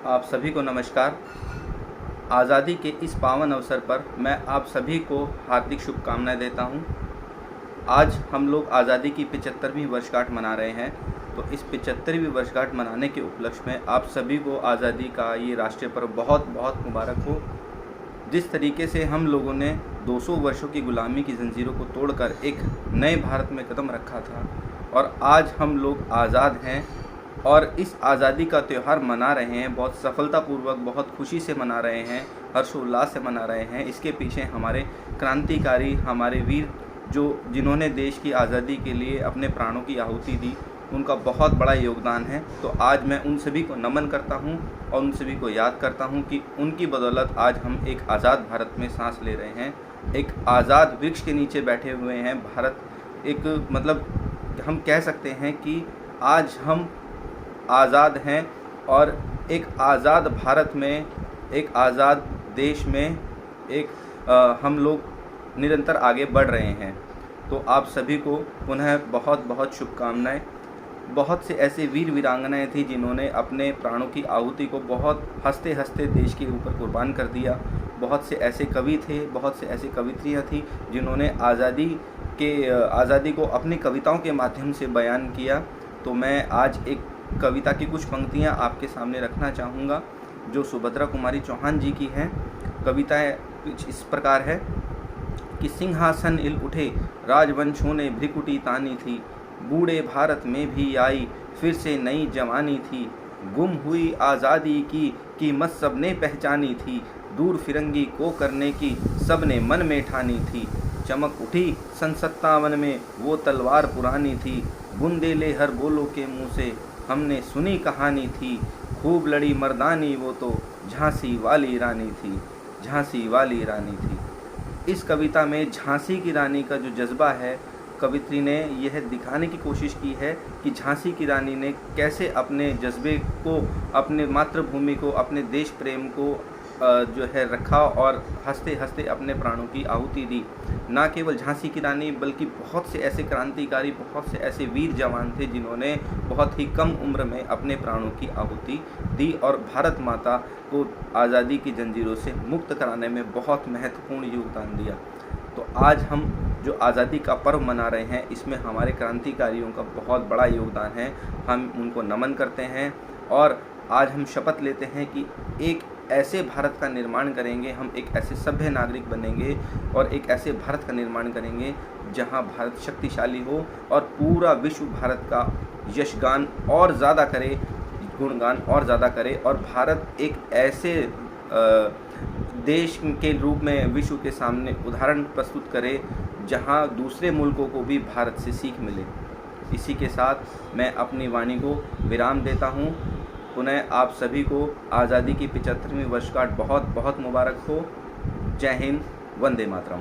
आप सभी को नमस्कार। आज़ादी के इस पावन अवसर पर मैं आप सभी को हार्दिक शुभकामनाएं देता हूं। आज हम लोग आज़ादी की 75वीं वर्षगांठ मना रहे हैं। तो इस 75वीं वर्षगांठ मनाने के उपलक्ष्य में आप सभी को आज़ादी का ये राष्ट्रीय पर्व बहुत बहुत मुबारक हो। जिस तरीके से हम लोगों ने 200 वर्षों की गुलामी की जंजीरों को तोड़कर एक नए भारत में कदम रखा था और आज हम लोग आज़ाद हैं और इस आज़ादी का त्यौहार मना रहे हैं, बहुत सफलतापूर्वक, बहुत खुशी से मना रहे हैं, हर्षोल्लास से मना रहे हैं। इसके पीछे हमारे क्रांतिकारी, हमारे वीर जिन्होंने देश की आज़ादी के लिए अपने प्राणों की आहुति दी, उनका बहुत बड़ा योगदान है। तो आज मैं उन सभी को नमन करता हूं और उन सभी को याद करता हूं कि उनकी बदौलत आज हम एक आज़ाद भारत में सांस ले रहे हैं, एक आज़ाद वृक्ष के नीचे बैठे हुए हैं। भारत एक हम कह सकते हैं कि आज हम आज़ाद हैं और एक आज़ाद भारत में, एक आज़ाद देश में हम लोग निरंतर आगे बढ़ रहे हैं। तो आप सभी को पुनः बहुत बहुत शुभकामनाएं। बहुत से ऐसे वीर वीरांगनाएं थी जिन्होंने अपने प्राणों की आहुति को बहुत हंसते हंसते देश के ऊपर कुर्बान कर दिया। बहुत से ऐसे कवि थे, बहुत से ऐसी कवित्रियाँ थी जिन्होंने आज़ादी को अपनी कविताओं के माध्यम से बयान किया। तो मैं आज एक कविता की कुछ पंक्तियाँ आपके सामने रखना चाहूँगा जो सुभद्रा कुमारी चौहान जी की हैं। कविताएँ कुछ इस प्रकार है कि सिंहासन हिल उठे, राजवंशों ने भ्रिकुटी तानी थी, बूढ़े भारत में भी आई फिर से नई जवानी थी, गुम हुई आज़ादी की कीमत सबने पहचानी थी, दूर फिरंगी को करने की सबने मन में ठानी थी, चमक उठी सन 57 में वो तलवार पुरानी थी, बुंदेले हर बोलो के मुँह से हमने सुनी कहानी थी, खूब लड़ी मर्दानी वो तो झांसी वाली रानी थी, झांसी वाली रानी थी। इस कविता में झांसी की रानी का जो जज्बा है, कवित्री ने यह दिखाने की कोशिश की है कि झांसी की रानी ने कैसे अपने जज्बे को, अपने मातृभूमि को, अपने देश प्रेम को रखा और हंसते हंसते अपने प्राणों की आहुति दी। ना केवल झांसी की रानी बल्कि बहुत से ऐसे क्रांतिकारी, बहुत से ऐसे वीर जवान थे जिन्होंने बहुत ही कम उम्र में अपने प्राणों की आहुति दी और भारत माता को आज़ादी की जंजीरों से मुक्त कराने में बहुत महत्वपूर्ण योगदान दिया। तो आज हम जो आज़ादी का पर्व मना रहे हैं, इसमें हमारे क्रांतिकारियों का बहुत बड़ा योगदान है। हम उनको नमन करते हैं और आज हम शपथ लेते हैं कि एक ऐसे भारत का निर्माण करेंगे, हम एक ऐसे सभ्य नागरिक बनेंगे और एक ऐसे भारत का निर्माण करेंगे जहां भारत शक्तिशाली हो और पूरा विश्व भारत का यशगान और ज़्यादा करे, गुणगान और ज़्यादा करे और भारत एक ऐसे देश के रूप में विश्व के सामने उदाहरण प्रस्तुत करे जहां दूसरे मुल्कों को भी भारत से सीख मिले। इसी के साथ मैं अपनी वाणी को विराम देता हूं। पुनः आप सभी को आज़ादी की 75वीं वर्षगांठ बहुत बहुत मुबारक हो। जय हिंद, वंदे मातरम।